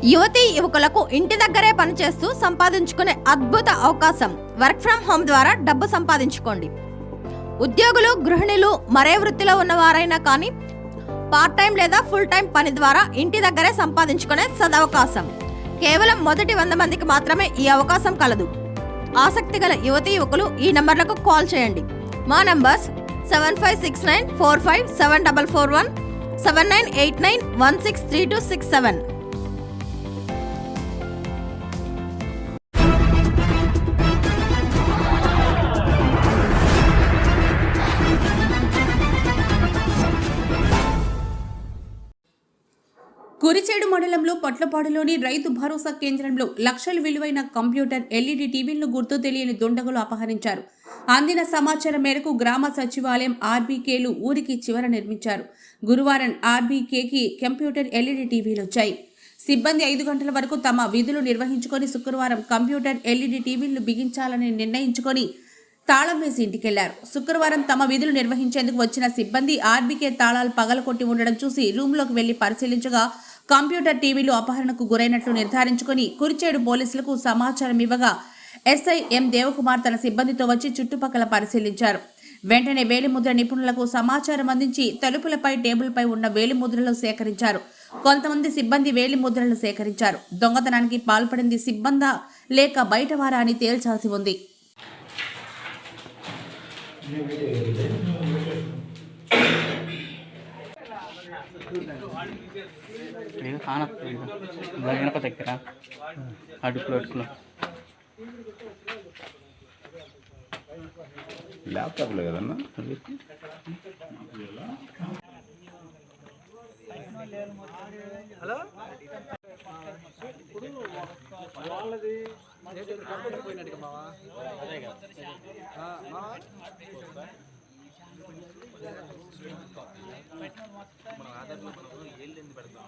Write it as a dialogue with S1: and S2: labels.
S1: యువతీ యువకులకు ఇంటి దగ్గరే పనిచేస్తూ సంపాదించుకునే అద్భుత అవకాశం. వర్క్ ఫ్రం హోమ్ ద్వారా డబ్బు సంపాదించుకోండి. ఉద్యోగులు, గృహిణులు, మరే వృత్తిలో ఉన్నవారైనా కానీ పార్ట్ టైం లేదా ఫుల్ టైం పని ద్వారా ఇంటి దగ్గరే సంపాదించుకునే సదవకాశం. కేవలం మొదటి 100 మందికి మాత్రమే ఈ అవకాశం కలదు. ఆసక్తి గల యువతీ యువకులు ఈ నంబర్లకు కాల్ చేయండి. మా నంబర్స్ 7569457441, 7989163267.
S2: కురిచేడు మండలంలో పొట్లపాడులోని రైతు భరోసా కేంద్రంలో లక్షల విలువైన కంప్యూటర్, ఎల్ఈడి టీవీలను గుర్తు తెలియని దుండగులు అపహరించారు. అందిన సమాచారం మేరకు గ్రామ సచివాలయం ఆర్బీకేలు ఊరికి చివర నిర్మించారు. గురువారం ఆర్బీకేకి కంప్యూటర్, ఎల్ఈడి టీవీలు వచ్చాయి. సిబ్బంది 5 గంటల వరకు తమ విధులు నిర్వహించుకొని శుక్రవారం కంప్యూటర్, ఎల్ఈడి టీవీలను బిగించాలని నిర్ణయించుకొని తాళం వేసి ఇంటికెళ్లారు. శుక్రవారం తమ విధులు నిర్వహించేందుకు వచ్చిన సిబ్బంది ఆర్బీకే తాళాలు పగలకొట్టి ఉండడం చూసి రూమ్లోకి వెళ్లి పరిశీలించగా కంప్యూటర్, టీవీలు అపహరణకు గురైనట్లు నిర్ధారించుకొని కురిచేడు పోలీసులకు సమాచారం ఇవ్వగా ఎస్ఐ ఎం దేవకుమార్ తన సిబ్బందితో వచ్చి చుట్టుపక్కల పరిశీలించారు. వెంటనే వేలిముద్ర నిపుణులకు సమాచారం అందించి తలుపులపై, టేబుల్పై ఉన్న వేలిముద్రలు సేకరించారు. కొంతమంది సిబ్బంది వేలిముద్రలు సేకరించారు. దొంగతనానికి పాల్పడింది సిబ్బందా లేక బయటవారా అని తేల్చాల్సి ఉంది.
S3: ల్యాప్టాప్లో కదన్నా
S4: హలో వాళ్ళది కంప్యూటర్ పోయినట్టుగా మావా అదే కదా మన ఆధార్లో మనం ఏళ్ళు పెడతాం